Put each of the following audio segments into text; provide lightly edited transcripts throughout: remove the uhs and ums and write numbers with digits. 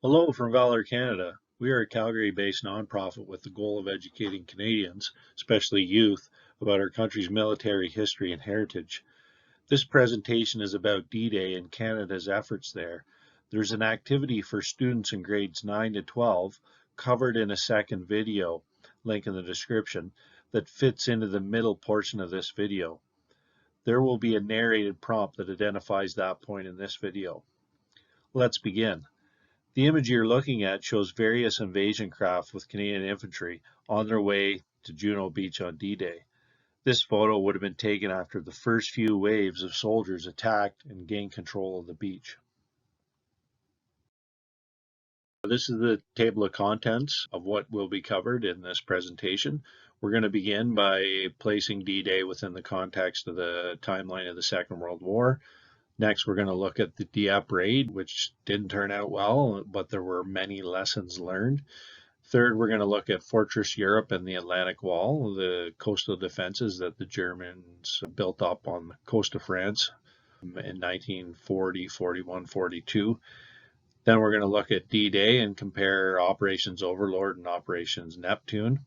Hello from Valour, Canada. We are a Calgary-based nonprofit with the goal of educating Canadians, especially youth, about our country's military history and heritage. This presentation is about DDay and Canada's efforts there. There's an activity for students in grades 9 to 12 covered in a second video, link in the description, that fits into the middle portion of this video. There will be a narrated prompt that identifies that point in this video. Let's begin. The image you're looking at shows various invasion craft with Canadian infantry on their way to Juno Beach on D-Day. This photo would have been taken after the first few waves of soldiers attacked and gained control of the beach. This is the table of contents of what will be covered in this presentation. We're going to begin by placing D-Day within the context of the timeline of the Second World War. Next, we're going to look at the Dieppe raid, which didn't turn out well, but there were many lessons learned. Third, we're going to look at Fortress Europe and the Atlantic Wall, the coastal defenses that the Germans built up on the coast of France in 1940, 41, 42. Then we're going to look at D-Day and compare Operations Overlord and Operations Neptune.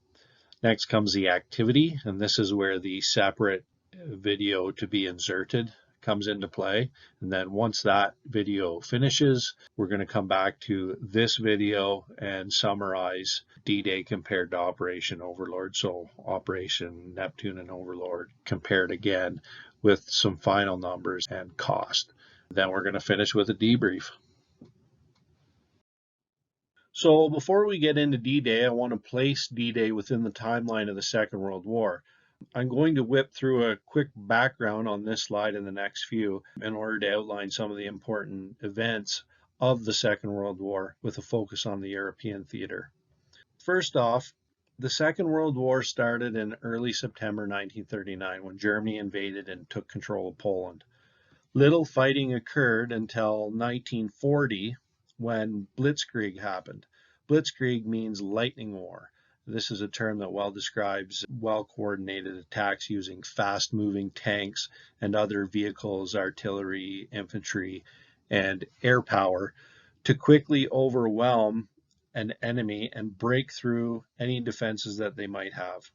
Next comes the activity, and this is where the separate video to be inserted comes into play. And then once that video finishes, we're going to come back to this video and summarize D-Day compared to Operation Overlord. So Operation Neptune and Overlord compared again with some final numbers and cost. Then we're going to finish with a debrief. So before we get into D-Day, I want to place D-Day within the timeline of the Second World War. I'm going to whip through a quick background on this slide in the next few in order to outline some of the important events of the Second World War with a focus on the European theater. First off, the Second World War started in early September 1939 when Germany invaded and took control of Poland. Little fighting occurred until 1940 when Blitzkrieg happened. Blitzkrieg means lightning war. This is a term that well describes well-coordinated attacks using fast-moving tanks and other vehicles, artillery, infantry, and air power to quickly overwhelm an enemy and break through any defenses that they might have.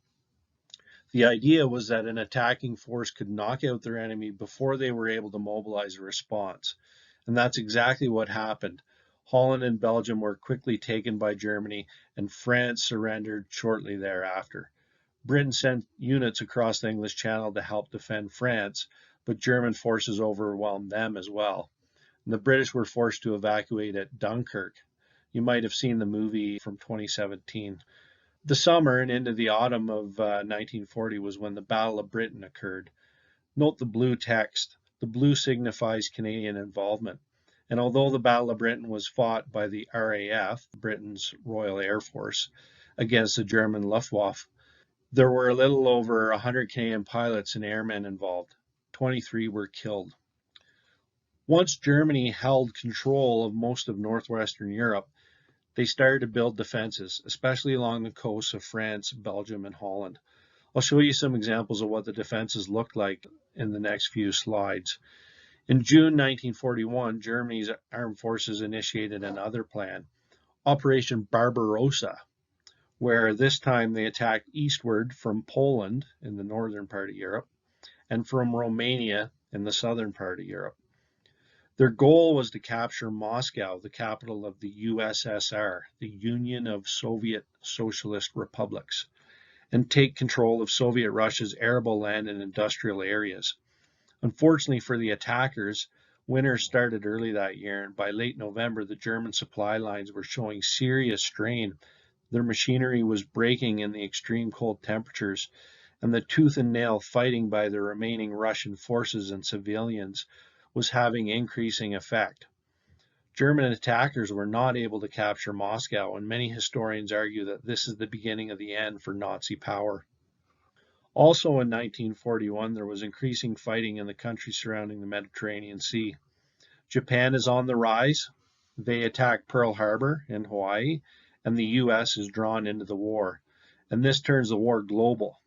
The idea was that an attacking force could knock out their enemy before they were able to mobilize a response. And that's exactly what happened. Holland and Belgium were quickly taken by Germany, and France surrendered shortly thereafter. Britain sent units across the English Channel to help defend France, but German forces overwhelmed them as well. And the British were forced to evacuate at Dunkirk. You might have seen the movie from 2017. The summer and into the autumn of 1940 was when the Battle of Britain occurred. Note the blue text. The blue signifies Canadian involvement. And although the Battle of Britain was fought by the RAF, Britain's Royal Air Force, against the German Luftwaffe, there were a little over 100 Canadian pilots and airmen involved. 23 were killed. Once Germany held control of most of northwestern Europe, they started to build defenses, especially along the coasts of France, Belgium, and Holland. I'll show you some examples of what the defenses looked like in the next few slides. In June 1941, Germany's armed forces initiated another plan, Operation Barbarossa, where this time they attacked eastward from Poland in the northern part of Europe and from Romania in the southern part of Europe. Their goal was to capture Moscow, the capital of the USSR, the Union of Soviet Socialist Republics, and take control of Soviet Russia's arable land and industrial areas. Unfortunately for the attackers, winter started early that year, and by late November, the German supply lines were showing serious strain. Their machinery was breaking in the extreme cold temperatures, and the tooth and nail fighting by the remaining Russian forces and civilians was having increasing effect. German attackers were not able to capture Moscow, and many historians argue that this is the beginning of the end for Nazi power. Also in 1941, there was increasing fighting in the countries surrounding the Mediterranean Sea. Japan is on the rise. They attack Pearl Harbor in Hawaii, and the U.S. is drawn into the war. And this turns the war global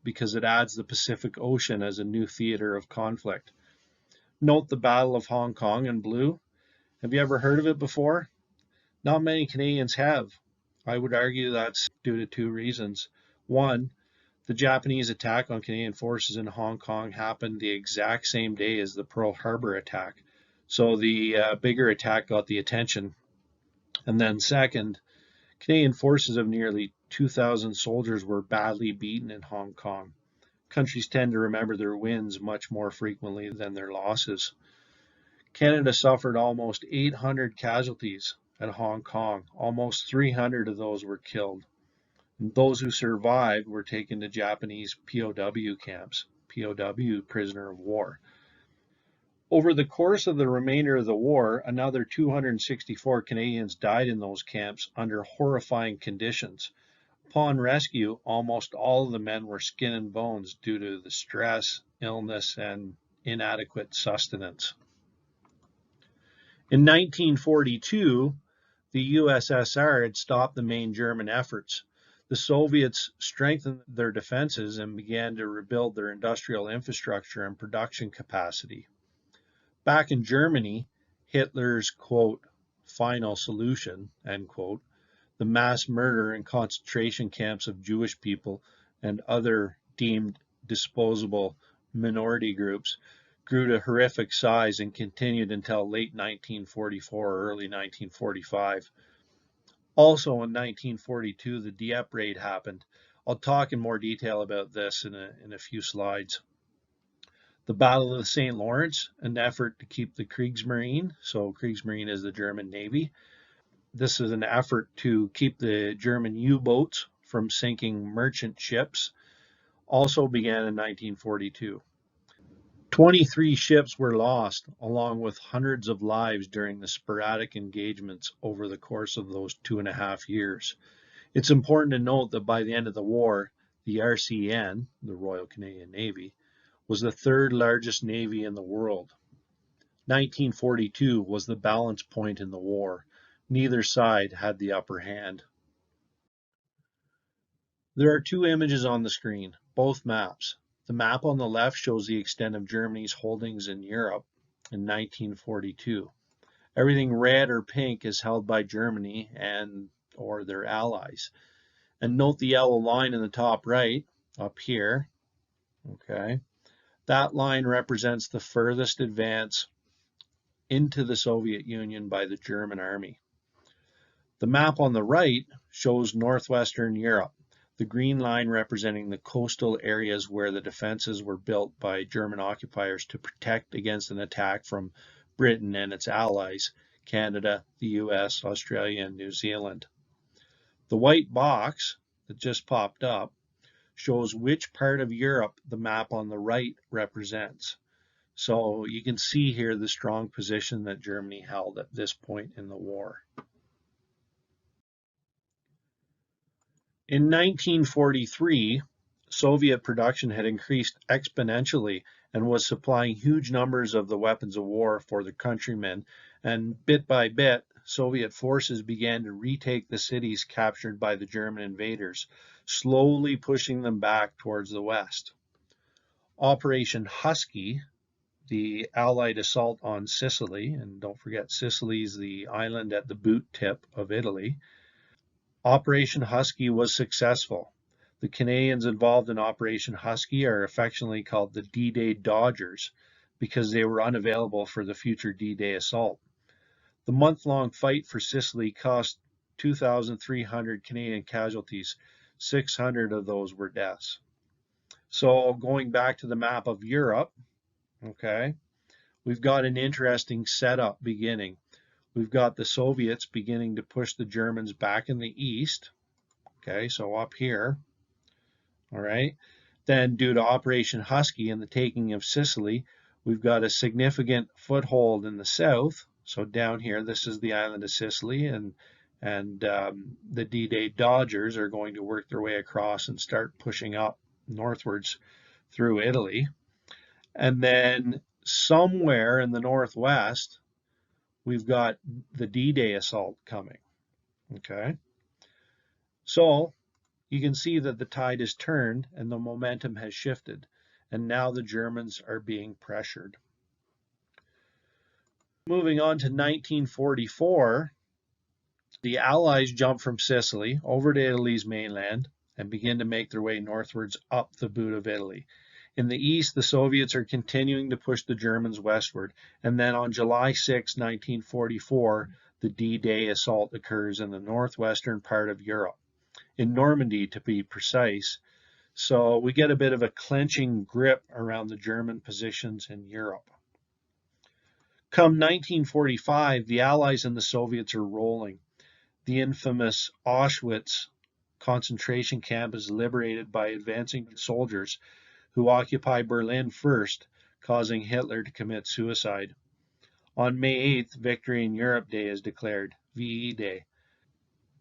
because it adds the Pacific Ocean as a new theater of conflict. Note the Battle of Hong Kong in blue. Have you ever heard of it before? Not many Canadians have. I would argue that's due to two reasons. One, the Japanese attack on Canadian forces in Hong Kong happened the exact same day as the Pearl Harbor attack. So the bigger attack got the attention. And then second, Canadian forces of nearly 2,000 soldiers were badly beaten in Hong Kong. Countries tend to remember their wins much more frequently than their losses. Canada suffered almost 800 casualties at Hong Kong. Almost 300 of those were killed. Those who survived were taken to Japanese POW camps, POW, prisoner of war. Over the course of the remainder of the war, another 264 Canadians died in those camps under horrifying conditions. Upon rescue, almost all of the men were skin and bones due to the stress, illness, and inadequate sustenance. In 1942, the USSR had stopped the main German efforts. The Soviets strengthened their defenses and began to rebuild their industrial infrastructure and production capacity. Back in Germany, Hitler's, quote, final solution, end quote, the mass murder and concentration camps of Jewish people and other deemed disposable minority groups, grew to horrific size and continued until late 1944 or early 1945. Also in 1942, the Dieppe raid happened. I'll talk in more detail about this in a few slides. The Battle of the St. Lawrence, an effort to keep the Kriegsmarine, so Kriegsmarine is the German Navy. This is an effort to keep the German U-boats from sinking merchant ships, also began in 1942. 23 ships were lost, along with hundreds of lives during the sporadic engagements over the course of those 2.5 years. It's important to note that by the end of the war, the RCN, the Royal Canadian Navy, was the third largest navy in the world. 1942 was the balance point in the war. Neither side had the upper hand. There are two images on the screen, both maps. The map on the left shows the extent of Germany's holdings in Europe in 1942. Everything red or pink is held by Germany and or their allies. And note the yellow line in the top right, up here, okay? That line represents the furthest advance into the Soviet Union by the German army. The map on the right shows northwestern Europe, the green line representing the coastal areas where the defenses were built by German occupiers to protect against an attack from Britain and its allies, Canada, the US, Australia, and New Zealand. The white box that just popped up shows which part of Europe the map on the right represents. So you can see here the strong position that Germany held at this point in the war. In 1943, Soviet production had increased exponentially and was supplying huge numbers of the weapons of war for their countrymen, and bit by bit, Soviet forces began to retake the cities captured by the German invaders, slowly pushing them back towards the west. Operation Husky, the Allied assault on Sicily, and don't forget Sicily is the island at the boot tip of Italy. Operation Husky was successful. The Canadians involved in Operation Husky are affectionately called the D-Day Dodgers because they were unavailable for the future D-Day assault. The month-long fight for Sicily cost 2,300 Canadian casualties. 600 of those were deaths. So going back to the map of Europe, okay, we've got an interesting setup beginning. We've got the Soviets beginning to push the Germans back in the east. Okay, so up here, all right. Then due to Operation Husky and the taking of Sicily, we've got a significant foothold in the south. So down here, this is the island of Sicily, and the D-Day Dodgers are going to work their way across and start pushing up northwards through Italy. And then somewhere in the northwest, we've got the D-Day assault coming, okay? So you can see that the tide has turned and the momentum has shifted, and now the Germans are being pressured. Moving on to 1944, The Allies jump from Sicily over to Italy's mainland and begin to make their way northwards up the boot of Italy. In the east, the Soviets are continuing to push the Germans westward, and then on July 6, 1944, the D-Day assault occurs in the northwestern part of Europe, in Normandy to be precise. So we get a bit of a clenching grip around the German positions in Europe. Come 1945, the Allies and the Soviets are rolling. The infamous Auschwitz concentration camp is liberated by advancing soldiers who occupy Berlin first, causing Hitler to commit suicide. On May 8th, Victory in Europe Day is declared, VE Day.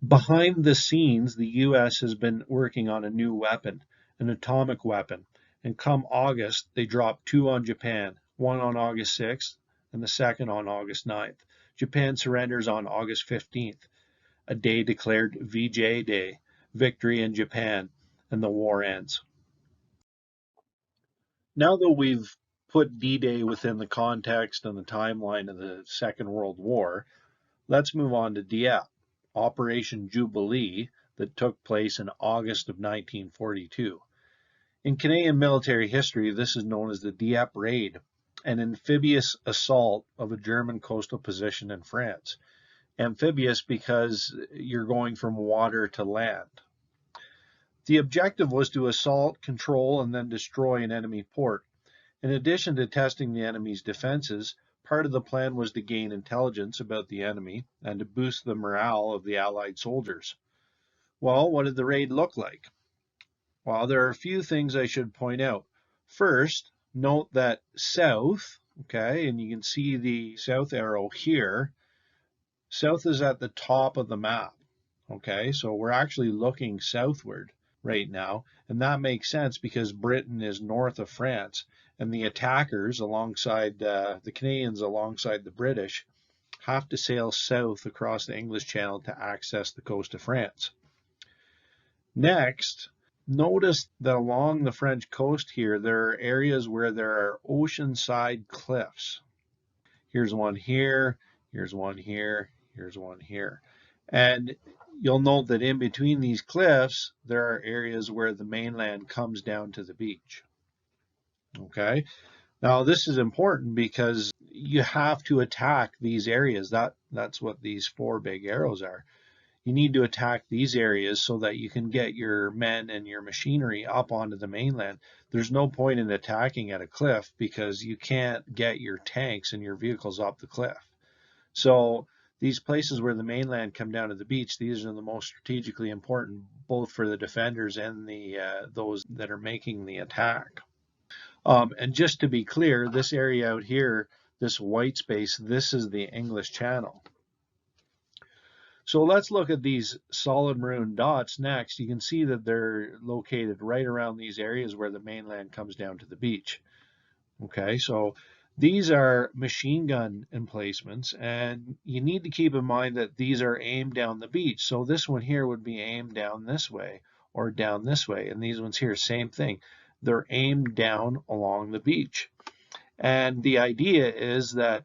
Behind the scenes, the US has been working on a new weapon, an atomic weapon, and come August, they drop two on Japan, one on August 6th and the second on August 9th. Japan surrenders on August 15th, a day declared VJ Day, Victory in Japan, and the war ends. Now that we've put D-Day within the context and the timeline of the Second World War, let's move on to Dieppe, Operation Jubilee, that took place in August of 1942. In Canadian military history, this is known as the Dieppe Raid, an amphibious assault of a German coastal position in France. Amphibious because you're going from water to land. The objective was to assault, control, and then destroy an enemy port. In addition to testing the enemy's defenses, part of the plan was to gain intelligence about the enemy and to boost the morale of the Allied soldiers. Well, what did the raid look like? Well, there are a few things I should point out. First, note that south, okay, and you can see the south arrow here, south is at the top of the map, okay, so we're actually looking southward right now, and that makes sense because Britain is north of France, and the attackers alongside the Canadians alongside the British have to sail south across the English Channel to access the coast of France. Next, notice that along the French coast here, there are areas where there are oceanside cliffs. Here's one here, here's one here, here's one here. And you'll note that in between these cliffs, there are areas where the mainland comes down to the beach. Okay, now this is important because you have to attack these areas. That's what these four big arrows are. You need to attack these areas so that you can get your men and your machinery up onto the mainland. There's no point in attacking at a cliff because you can't get your tanks and your vehicles up the cliff. So these places where the mainland come down to the beach, these are the most strategically important, both for the defenders and those that are making the attack. And just to be clear, this area out here, this white space, this is the English Channel. So let's look at these solid maroon dots next. You can see that they're located right around these areas where the mainland comes down to the beach. Okay, so these are machine gun emplacements, and you need to keep in mind that these are aimed down the beach. So this one here would be aimed down this way or down this way, and these ones here, same thing. They're aimed down along the beach. And the idea is that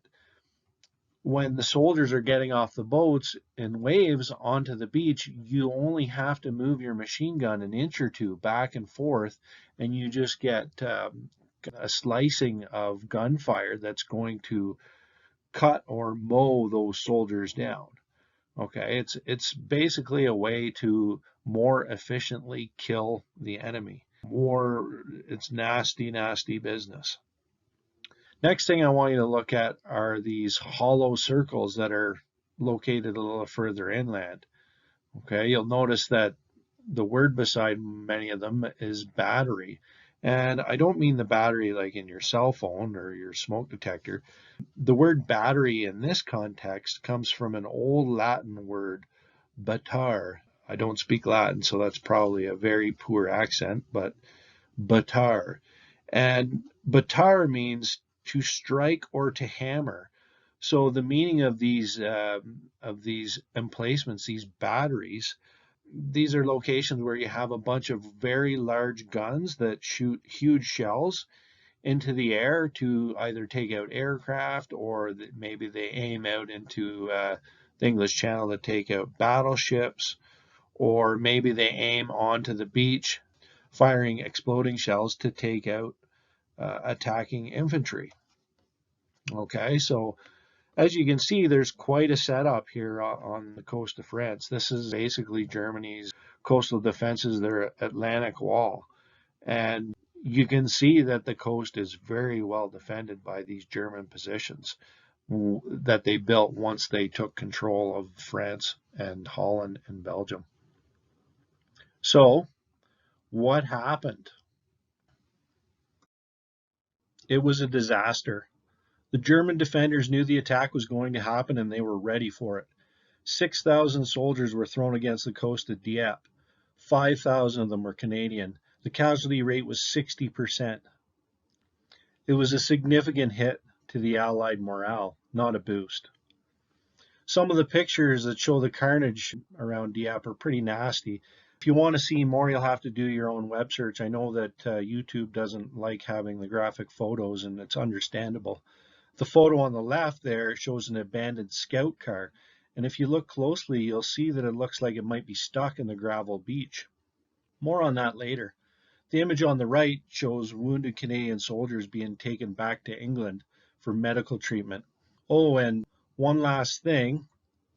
when the soldiers are getting off the boats in waves onto the beach, you only have to move your machine gun an inch or two back and forth, and you just get a slicing of gunfire that's going to cut or mow those soldiers down. Okay, it's basically a way to more efficiently kill the enemy. It's nasty, nasty business. Next thing I want you to look at are these hollow circles that are located a little further inland. Okay, you'll notice that the word beside many of them is battery. And I don't mean the battery like in your cell phone or your smoke detector. The word battery in this context comes from an old Latin word, batar. I don't speak Latin, so that's probably a very poor accent, but batar. And batar means to strike or to hammer. So the meaning of these emplacements, these batteries, these are locations where you have a bunch of very large guns that shoot huge shells into the air to either take out aircraft or maybe they aim out into the English Channel to take out battleships, or maybe they aim onto the beach, firing exploding shells to take out attacking infantry. Okay, so as you can see, there's quite a setup here on the coast of France. This is basically Germany's coastal defenses, their Atlantic wall. And you can see that the coast is very well defended by these German positions that they built once they took control of France and Holland and Belgium. So, what happened? It was a disaster. The German defenders knew the attack was going to happen and they were ready for it. 6,000 soldiers were thrown against the coast of Dieppe. 5,000 of them were Canadian. The casualty rate was 60%. It was a significant hit to the Allied morale, not a boost. Some of the pictures that show the carnage around Dieppe are pretty nasty. If you want to see more, you'll have to do your own web search. I know that YouTube doesn't like having the graphic photos, and it's understandable. The photo on the left there shows an abandoned scout car, and if you look closely, you'll see that it looks like it might be stuck in the gravel beach. More on that later. The image on the right shows wounded Canadian soldiers being taken back to England for medical treatment. Oh, and one last thing,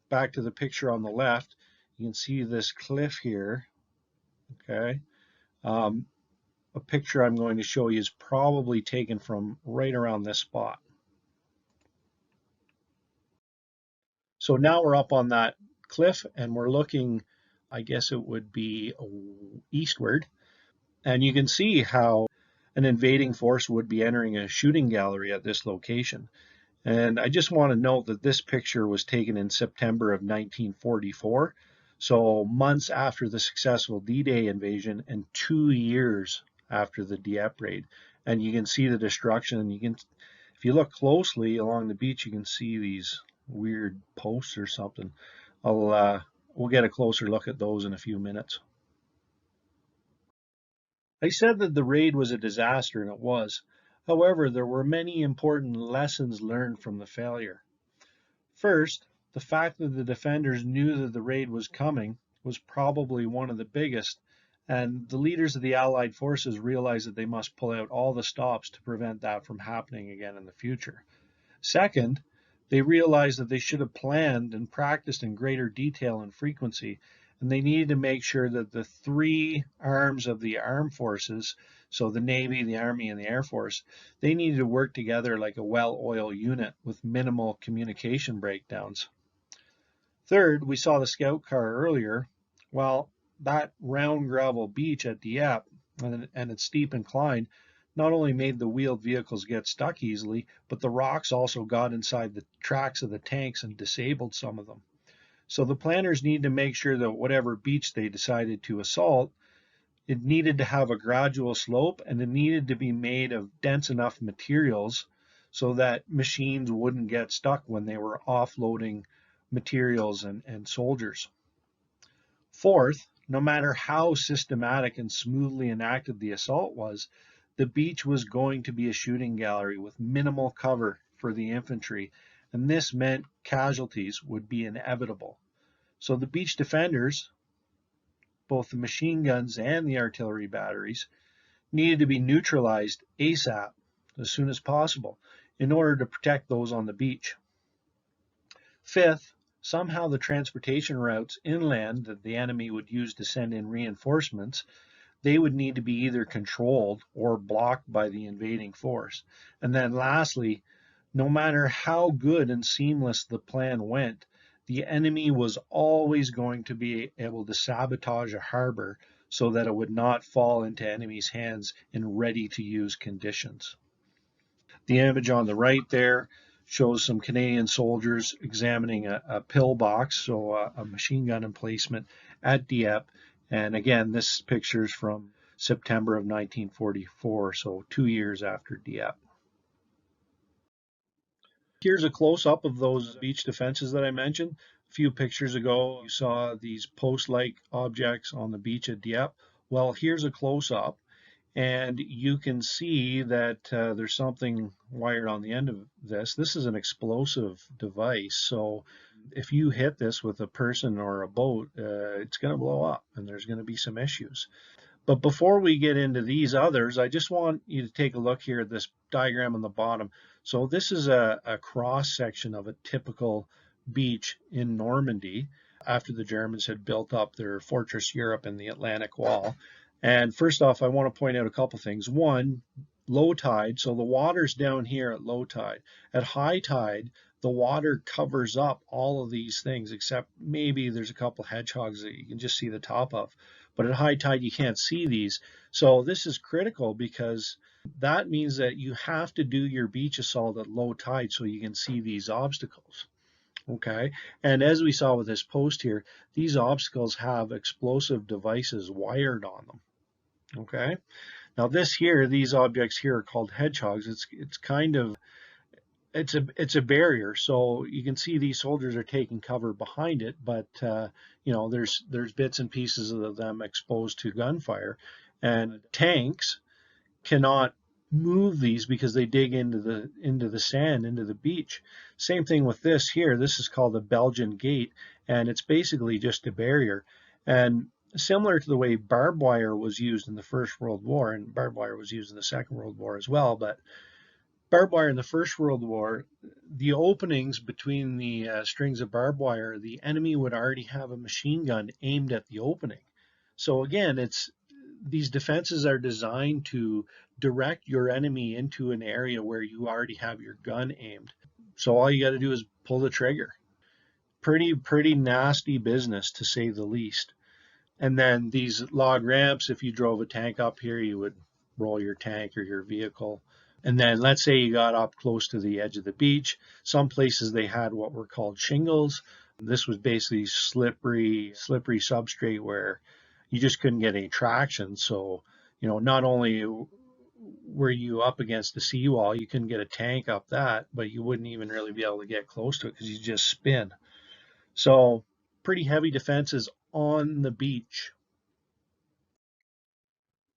back to the picture on the left, you can see this cliff here, okay? A picture I'm going to show you is probably taken from right around this spot. So now we're up on that cliff and we're looking, I guess it would be eastward, and you can see how an invading force would be entering a shooting gallery at this location. And I just want to note that this picture was taken in September of 1944, so months after the successful D-Day invasion and 2 years after the Dieppe raid. And you can see the destruction, and if you look closely along the beach, you can see these weird posts or something. We'll get a closer look at those in a few minutes. I said that the raid was a disaster, and it was. However, there were many important lessons learned from the failure. First, the fact that the defenders knew that the raid was coming was probably one of the biggest, and the leaders of the Allied forces realized that they must pull out all the stops to prevent that from happening again in the future. Second, they realized that they should have planned and practiced in greater detail and frequency, and they needed to make sure that the three arms of the armed forces, so the Navy, the Army, and the Air Force, they needed to work together like a well-oiled unit with minimal communication breakdowns. Third, we saw the scout car earlier. Well, that round gravel beach at Dieppe and its steep incline not only made the wheeled vehicles get stuck easily, but the rocks also got inside the tracks of the tanks and disabled some of them. So the planners need to make sure that whatever beach they decided to assault, it needed to have a gradual slope and it needed to be made of dense enough materials so that machines wouldn't get stuck when they were offloading materials and soldiers. Fourth, no matter how systematic and smoothly enacted the assault was, the beach was going to be a shooting gallery with minimal cover for the infantry, and this meant casualties would be inevitable. So the beach defenders, both the machine guns and the artillery batteries, needed to be neutralized ASAP, as soon as possible, in order to protect those on the beach. Fifth, somehow the transportation routes inland that the enemy would use to send in reinforcements, they would need to be either controlled or blocked by the invading force. And then lastly, no matter how good and seamless the plan went, the enemy was always going to be able to sabotage a harbor so that it would not fall into enemy's hands in ready-to-use conditions. The image on the right there shows some Canadian soldiers examining a pillbox, so a machine gun emplacement at Dieppe. And again, this picture is from September of 1944, so 2 years after Dieppe. Here's a close-up of those beach defenses that I mentioned. A few pictures ago, you saw these post-like objects on the beach at Dieppe. Well, here's a close-up, And you can see that there's something wired on the end of this. This is an explosive device, so if you hit this with a person or a boat, it's going to blow up and there's going to be some issues. But before we get into these others, I just want you to take a look here at this diagram on the bottom. So this is a cross section of a typical beach in Normandy after the Germans had built up their Fortress Europe in the Atlantic Wall. And first off, I want to point out a couple things. One, low tide. So the water's down here at low tide. At high tide, the water covers up all of these things, except maybe there's a couple hedgehogs that you can just see the top of. But at high tide, you can't see these. So this is critical because that means that you have to do your beach assault at low tide so you can see these obstacles. Okay, and as we saw with this post here, these obstacles have explosive devices wired on them. Okay, now this here, these objects here are called hedgehogs. It's kind of it's a barrier, so you can see these soldiers are taking cover behind it, but you know, there's bits and pieces of them exposed to gunfire, and tanks cannot move these because they dig into the sand, into the beach. Same thing with this here. This is called a Belgian gate, and it's basically just a barrier. And similar to the way barbed wire was used in the First World War, and barbed wire was used in the Second World War as well, but barbed wire in the First World War, the openings between the strings of barbed wire, the enemy would already have a machine gun aimed at the opening. So again, these defenses are designed to direct your enemy into an area where you already have your gun aimed. So all you got to do is pull the trigger. Pretty nasty business, to say the least. And then these log ramps, if you drove a tank up here, you would roll your tank or your vehicle. And then let's say you got up close to the edge of the beach. Some places they had what were called shingles. This was basically slippery substrate where you just couldn't get any traction. So, you know, not only were you up against the seawall, you couldn't get a tank up that, but you wouldn't even really be able to get close to it because you just spin. So pretty heavy defenses on the beach.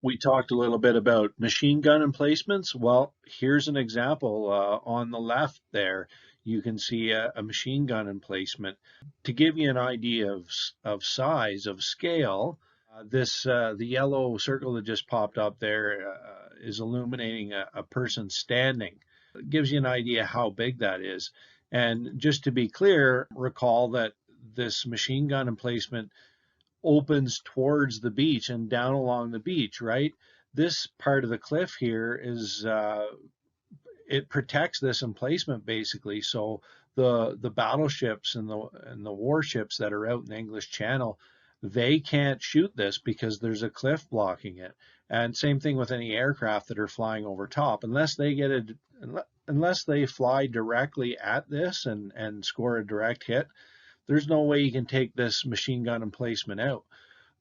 We talked a little bit about machine gun emplacements. Well, here's an example on the left there. You can see a machine gun emplacement. To give you an idea of size, of scale, the yellow circle that just popped up there is illuminating a person standing. It gives you an idea how big that is. And just to be clear, recall that this machine gun emplacement opens towards the beach and down along the beach, right? This part of the cliff here is it protects this emplacement basically. So the battleships and the warships that are out in the English Channel, they can't shoot this because there's a cliff blocking it. And same thing with any aircraft that are flying over top, unless they fly directly at this and score a direct hit, there's no way you can take this machine gun emplacement out.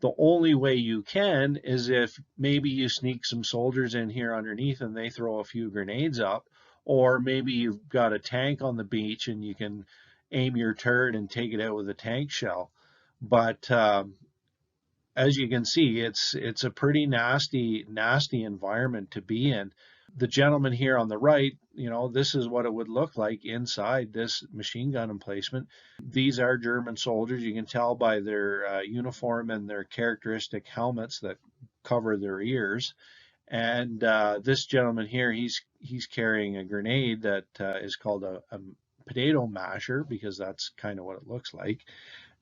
The only way you can is if maybe you sneak some soldiers in here underneath and they throw a few grenades up, or maybe you've got a tank on the beach and you can aim your turret and take it out with a tank shell. But as you can see, it's a pretty nasty environment to be in. The gentleman here on the right, you know, this is what it would look like inside this machine gun emplacement. These are German soldiers. You can tell by their uniform and their characteristic helmets that cover their ears. And this gentleman here, he's carrying a grenade that is called a potato masher, because that's kind of what it looks like.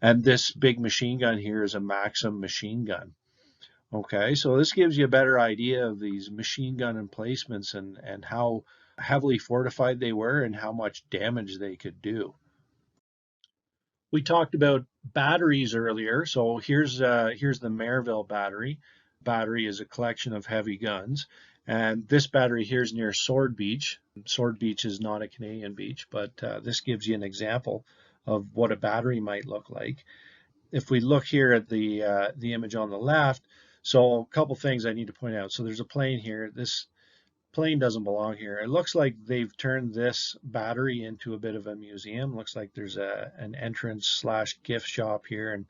And this big machine gun here is a Maxim machine gun. Okay, so this gives you a better idea of these machine gun emplacements and how heavily fortified they were and how much damage they could do. We talked about batteries earlier, so here's the Merville battery. Battery is a collection of heavy guns, and this battery here is near Sword Beach. Sword Beach is not a Canadian beach, but this gives you an example of what a battery might look like. If we look here at the image on the left, so a couple things I need to point out. So there's a plane here. This plane doesn't belong here. It looks like they've turned this battery into a bit of a museum. Looks like there's an entrance / gift shop here and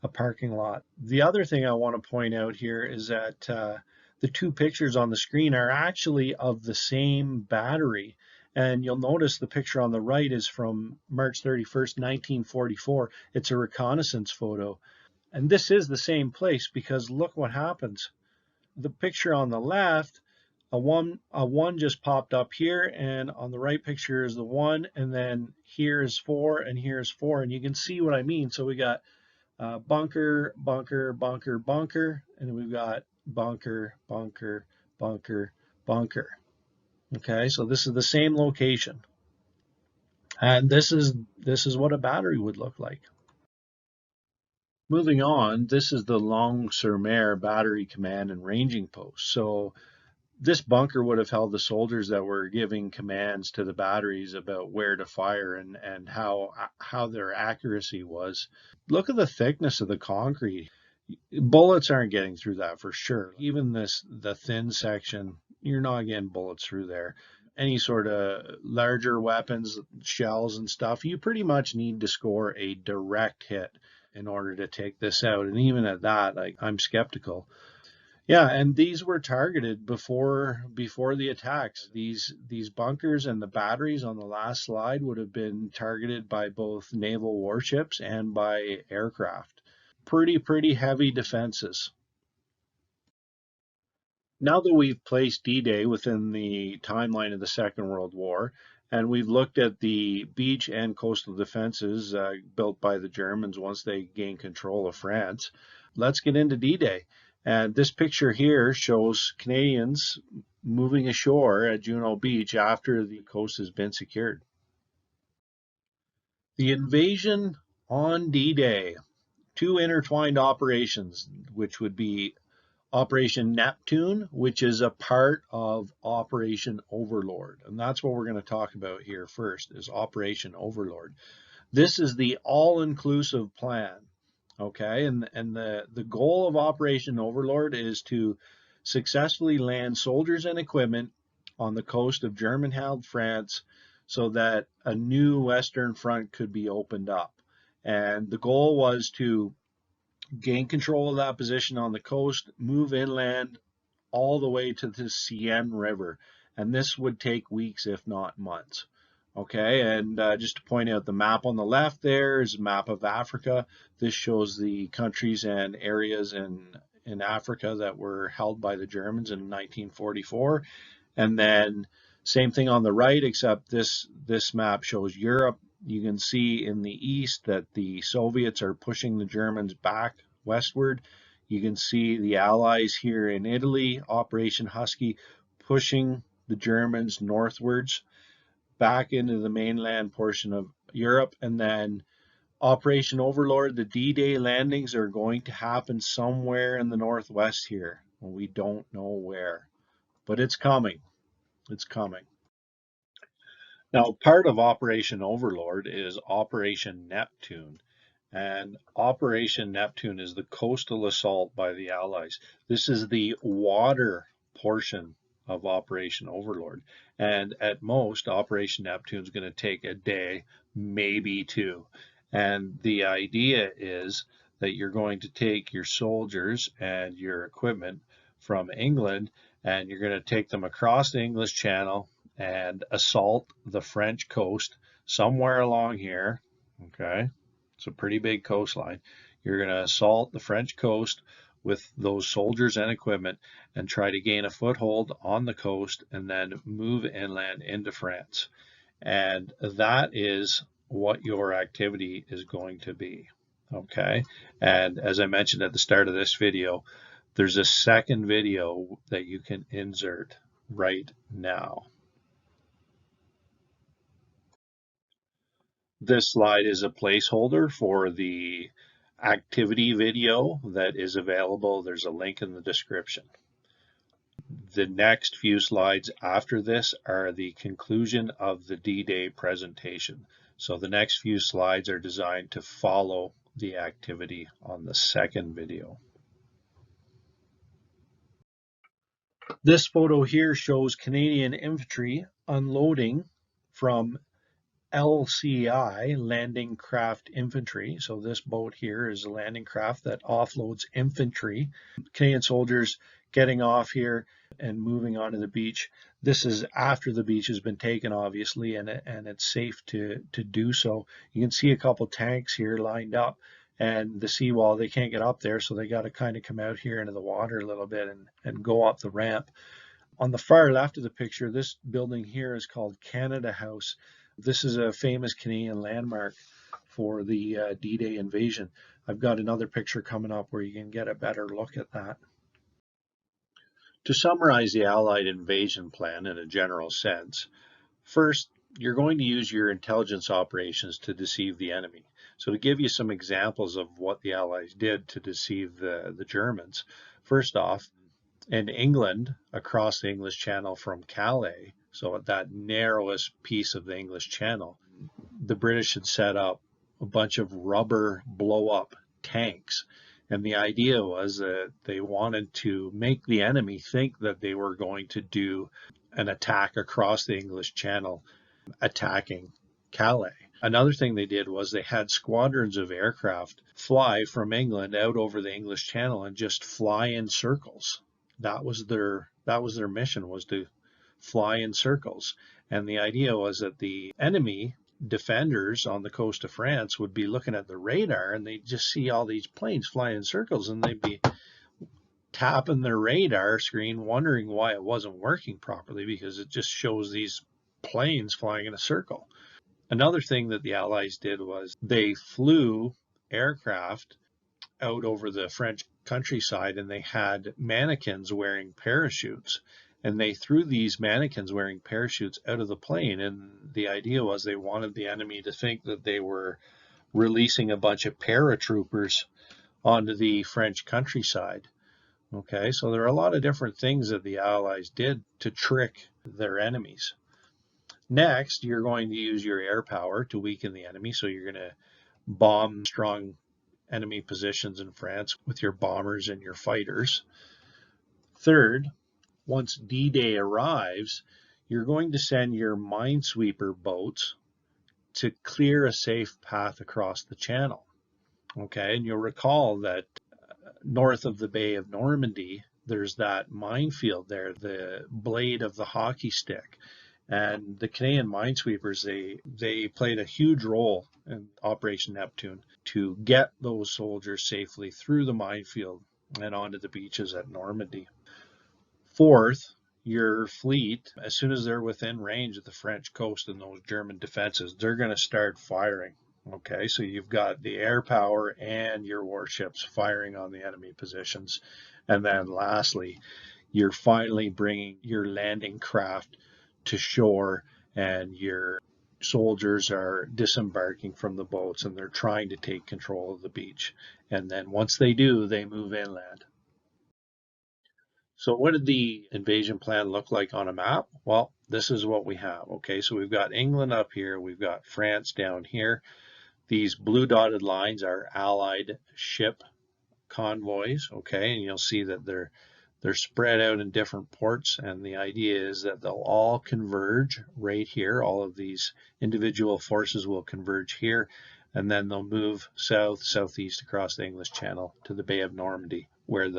a parking lot. The other thing I want to point out here is that the two pictures on the screen are actually of the same battery. And you'll notice the picture on the right is from March 31st, 1944. It's a reconnaissance photo. And this is the same place because look what happens. The picture on the left, a one just popped up here, and on the right picture is the one, and then here is 4, and here's 4, and you can see what I mean. So we got bunker, bunker, bunker, bunker, and we've got bunker, bunker, bunker, bunker. Okay, so this is the same location, and this is what a battery would look like. Moving on, this is the Longue-sur-Mer battery command and ranging post. So this bunker would have held the soldiers that were giving commands to the batteries about where to fire and how their accuracy was. Look at the thickness of the concrete. Bullets aren't getting through that for sure. Even the thin section, you're not getting bullets through there. Any sort of larger weapons, shells and stuff, you pretty much need to score a direct hit in order to take this out. And even at that, I'm skeptical. Yeah, and these were targeted before the attacks. These bunkers and the batteries on the last slide would have been targeted by both naval warships and by aircraft. Pretty heavy defenses. Now that we've placed D-Day within the timeline of the Second World War, and we've looked at the beach and coastal defenses built by the Germans once they gained control of France, let's get into D-Day. And this picture here shows Canadians moving ashore at Juno Beach after the coast has been secured. The invasion on D-Day, two intertwined operations, which would be Operation Neptune, which is a part of Operation Overlord. And that's what we're going to talk about here first, is Operation Overlord. This is the all-inclusive plan, okay? And the goal of Operation Overlord is to successfully land soldiers and equipment on the coast of German-held France so that a new Western Front could be opened up. And the goal was to gain control of that position on the coast, move inland all the way to the Seine River. And this would take weeks, if not months. Okay, and just to point out, the map on the left there is a map of Africa. This shows the countries and areas in Africa that were held by the Germans in 1944. And then same thing on the right, except this map shows Europe. You can see in the east that the Soviets are pushing the Germans back westward. You can see the Allies here in Italy, Operation Husky, pushing the Germans northwards back into the mainland portion of Europe. And then Operation Overlord, the D-Day landings are going to happen somewhere in the northwest here. We don't know where, but it's coming. It's coming. Now, part of Operation Overlord is Operation Neptune. And Operation Neptune is the coastal assault by the Allies. This is the water portion of Operation Overlord. And at most, Operation Neptune is going to take a day, maybe two. And the idea is that you're going to take your soldiers and your equipment from England, and you're going to take them across the English Channel and assault the French coast somewhere along here. Okay, it's a pretty big coastline. You're going to assault the French coast with those soldiers and equipment and try to gain a foothold on the coast and then move inland into France. And that is what your activity is going to be. Okay, and as I mentioned at the start of this video, there's a second video that you can insert right now. This slide is a placeholder for the activity video that is available. There's a link in the description. The next few slides after this are the conclusion of the D-Day presentation. So the next few slides are designed to follow the activity on the second video. This photo here shows Canadian infantry unloading from LCI, Landing Craft Infantry. So this boat here is a landing craft that offloads infantry. Canadian soldiers getting off here and moving onto the beach. This is after the beach has been taken, obviously, and it's safe to do so. You can see a couple tanks here lined up, and the seawall, they can't get up there, so they got to kind of come out here into the water a little bit and go up the ramp. On the far left of the picture, this building here is called Canada House. This is a famous Canadian landmark for the D-Day invasion. I've got another picture coming up where you can get a better look at that. To summarize the Allied invasion plan in a general sense, first, you're going to use your intelligence operations to deceive the enemy. So to give you some examples of what the Allies did to deceive the Germans, first off, in England, across the English Channel from Calais, so at that narrowest piece of the English Channel, the British had set up a bunch of rubber blow-up tanks. And the idea was that they wanted to make the enemy think that they were going to do an attack across the English Channel, attacking Calais. Another thing they did was they had squadrons of aircraft fly from England out over the English Channel and just fly in circles. That was their mission, was to fly in circles. And the idea was that the enemy defenders on the coast of France would be looking at the radar and they'd just see all these planes flying in circles, and they'd be tapping their radar screen wondering why it wasn't working properly, because it just shows these planes flying in a circle. Another thing that the Allies did was they flew aircraft out over the French countryside, and they had mannequins wearing parachutes, and they threw these mannequins wearing parachutes out of the plane, and the idea was they wanted the enemy to think that they were releasing a bunch of paratroopers onto the French countryside. Okay, so there are a lot of different things that the Allies did to trick their enemies. Next, you're going to use your air power to weaken the enemy, so you're going to bomb strong enemy positions in France with your bombers and your fighters. Third, once D-Day arrives, you're going to send your minesweeper boats to clear a safe path across the channel. Okay, and you'll recall that north of the Bay of Normandy, there's that minefield there, the blade of the hockey stick. And the Canadian minesweepers, they played a huge role in Operation Neptune to get those soldiers safely through the minefield and onto the beaches at Normandy. Fourth, your fleet, as soon as they're within range of the French coast and those German defenses, they're going to start firing. Okay, so you've got the air power and your warships firing on the enemy positions. And then lastly, you're finally bringing your landing craft to shore, and your soldiers are disembarking from the boats and they're trying to take control of the beach. And then once they do, they move inland. So what did the invasion plan look like on a map? Well, this is what we have. Okay, so we've got England up here, we've got France down here. These blue dotted lines are Allied ship convoys, okay, and you'll see that they're spread out in different ports, and the idea is that they'll all converge right here. All of these individual forces will converge here, and then they'll move south, southeast across the English Channel to the Bay of Normandy, where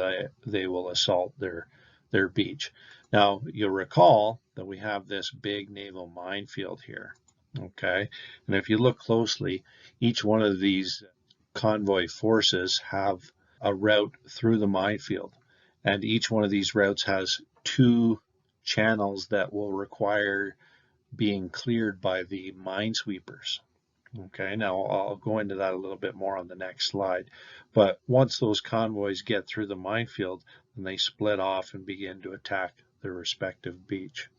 they will assault their beach. Now, you'll recall that we have this big naval minefield here, okay? And if you look closely, each one of these convoy forces have a route through the minefield. And each one of these routes has two channels that will require being cleared by the minesweepers. Okay, now I'll go into that a little bit more on the next slide. But once those convoys get through the minefield, then they split off and begin to attack their respective beach.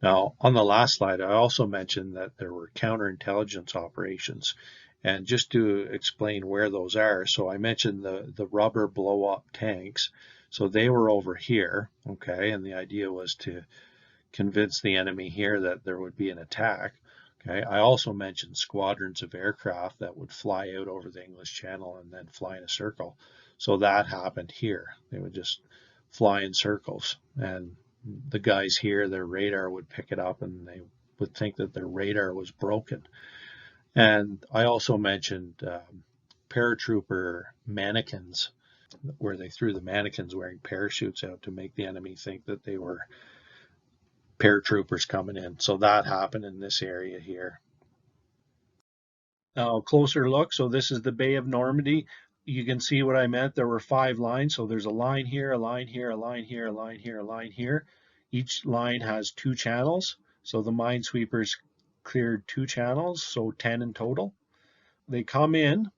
Now, on the last slide, I also mentioned that there were counterintelligence operations. And just to explain where those are, so I mentioned the rubber blow-up tanks. So they were over here, okay, and the idea was to convince the enemy here that there would be an attack. Okay, I also mentioned squadrons of aircraft that would fly out over the English Channel and then fly in a circle. So that happened here. They would just fly in circles, and the guys here, their radar would pick it up and they would think that their radar was broken. And I also mentioned paratrooper mannequins, where they threw the mannequins wearing parachutes out to make the enemy think that they were paratroopers coming in. So that happened in this area here. Now, closer look. So this is the Bay of Normandy. You can see what I meant. There were 5 lines. So there's a line here, a line here, a line here, a line here, a line here. Each line has 2 channels. So the minesweepers cleared 2 channels, so 10 in total. They come in.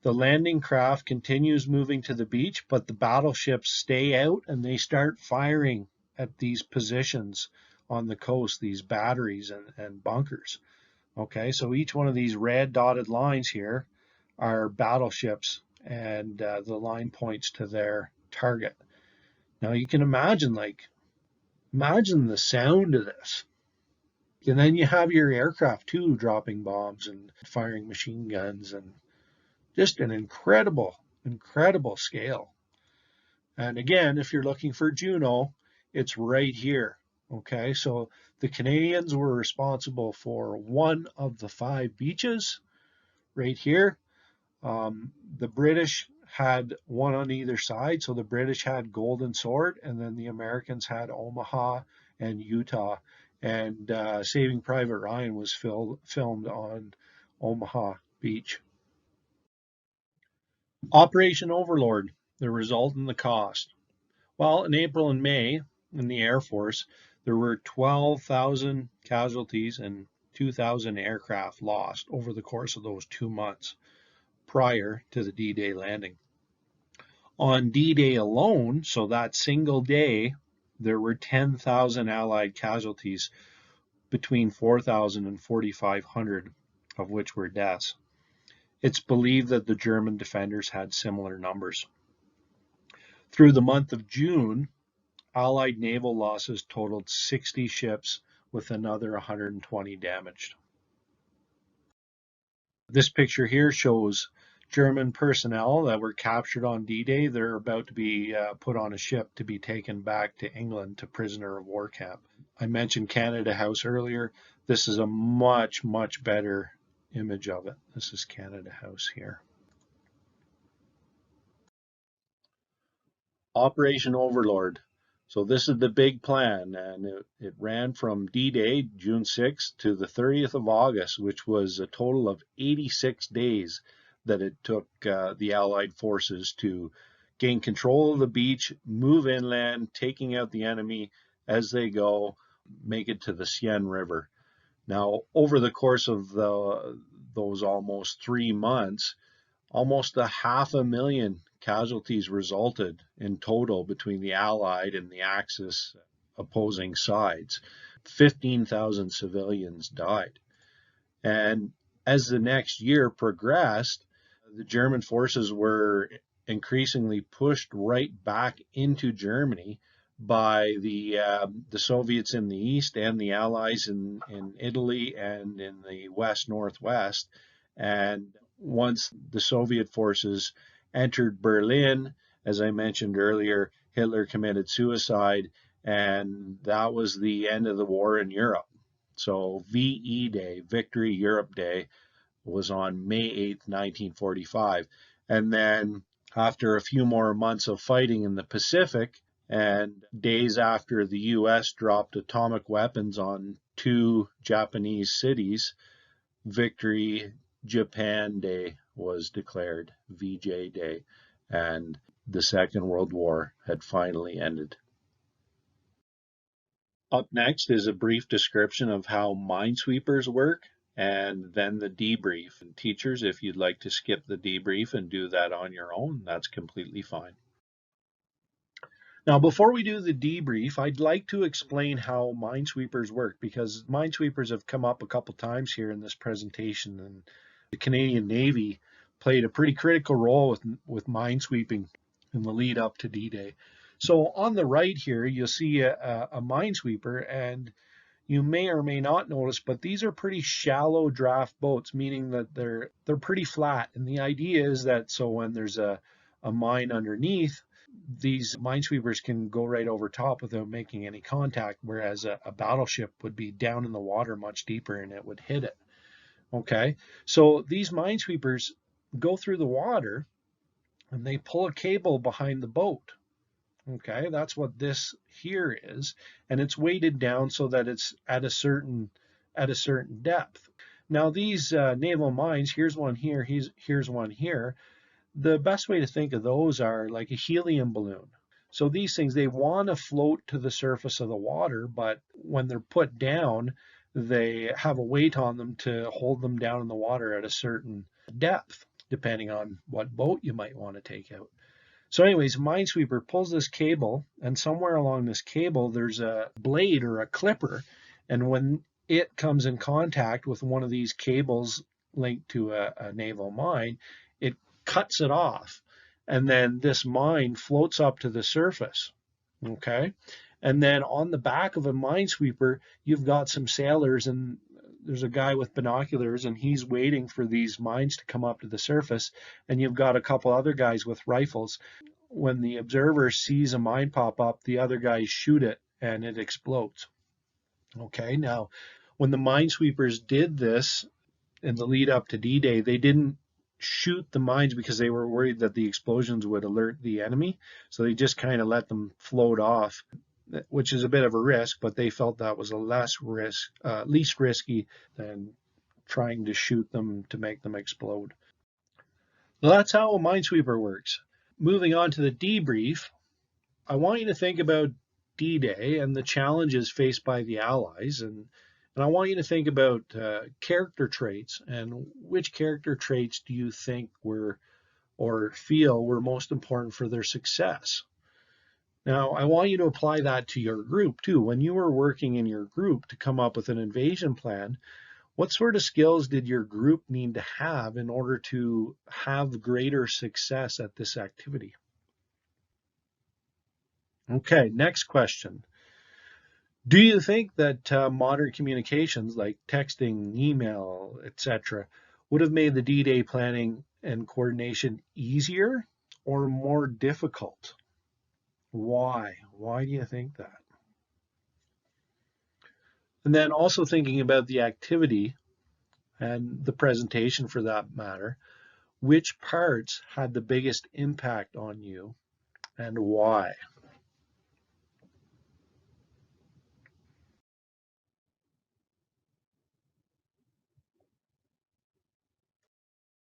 The landing craft continues moving to the beach, but the battleships stay out and they start firing at these positions on the coast, these batteries and bunkers. Okay, so each one of these red dotted lines here are battleships, and the line points to their target. Now you can imagine the sound of this. And then you have your aircraft too dropping bombs and firing machine guns, and just an incredible scale. And again, if you're looking for Juno, it's right here. Okay, so the Canadians were responsible for 1 of the 5 beaches right here. The British had 1 on either side. So the British had Golden Sword, and then the Americans had Omaha and Utah. And Saving Private Ryan was filmed on Omaha Beach. Operation Overlord, the result and the cost. Well, in April and May, in the Air Force, there were 12,000 casualties and 2,000 aircraft lost over the course of those 2 months prior to the D-Day landing. On D-Day alone, so that single day, there were 10,000 Allied casualties, between 4,000 and 4,500 of which were deaths. It's believed that the German defenders had similar numbers. Through the month of June, Allied naval losses totaled 60 ships with another 120 damaged. This picture here shows German personnel that were captured on D-Day. They're about to be put on a ship to be taken back to England to prisoner of war camp. I mentioned Canada House earlier. This is a much better image of it. This is Canada House here. Operation Overlord. So this is the big plan, and it ran from D-Day, June 6th, to the 30th of August, which was a total of 86 days that it took the Allied forces to gain control of the beach, move inland, taking out the enemy as they go, make it to the Seine River. Now, over the course of those almost 3 months, almost 500,000 casualties resulted in total between the Allied and the Axis opposing sides. 15,000 civilians died. And as the next year progressed, the German forces were increasingly pushed right back into Germany by the Soviets in the east and the Allies in Italy and in the west-northwest. And once the Soviet forces entered Berlin, as I mentioned earlier, Hitler committed suicide, and that was the end of the war in Europe. So VE Day, Victory Europe Day, was on May 8th, 1945. And then after a few more months of fighting in the Pacific, and days after the US dropped atomic weapons on 2 Japanese cities, Victory Japan Day was declared, VJ Day, and the Second World War had finally ended. Up next is a brief description of how minesweepers work, and then the debrief. And teachers, if you'd like to skip the debrief and do that on your own, that's completely fine. Now, before we do the debrief, I'd like to explain how minesweepers work, because minesweepers have come up a couple times here in this presentation, and the Canadian Navy played a pretty critical role with minesweeping in the lead up to D-Day. So on the right here, you'll see a minesweeper, and you may or may not notice, but these are pretty shallow draft boats, meaning that they're pretty flat. And the idea is that so when there's a mine underneath, these minesweepers can go right over top without making any contact, whereas a battleship would be down in the water much deeper and it would hit it. Okay, so these minesweepers go through the water and they pull a cable behind the boat. Okay, that's what this here is, and it's weighted down so that it's at a certain depth. Now these naval mines, here's one here, here's one here. The best way to think of those are like a helium balloon. So these things, they want to float to the surface of the water, but when they're put down, they have a weight on them to hold them down in the water at a certain depth, depending on what boat you might want to take out. So anyways, minesweeper pulls this cable, and somewhere along this cable, there's a blade or a clipper. And when it comes in contact with one of these cables linked to a naval mine, it cuts it off. And then this mine floats up to the surface. Okay. And then on the back of a minesweeper, you've got some sailors, and there's a guy with binoculars, and he's waiting for these mines to come up to the surface. And you've got a couple other guys with rifles. When the observer sees a mine pop up, the other guys shoot it and it explodes. Okay, now when the minesweepers did this in the lead up to D-Day, they didn't shoot the mines because they were worried that the explosions would alert the enemy. So they just kind of let them float off, which is a bit of a risk, but they felt that was a least risky than trying to shoot them to make them explode. Well, that's how a minesweeper works. Moving on to the debrief, I want you to think about D-Day and the challenges faced by the Allies, and I want you to think about character traits, and which character traits do you think were or feel were most important for their success. Now, I want you to apply that to your group too. When you were working in your group to come up with an invasion plan, what sort of skills did your group need to have in order to have greater success at this activity? Okay, next question. Do you think that modern communications like texting, email, etc., would have made the D-Day planning and coordination easier or more difficult? Why? Why do you think that? And then also thinking about the activity and the presentation for that matter, which parts had the biggest impact on you and why?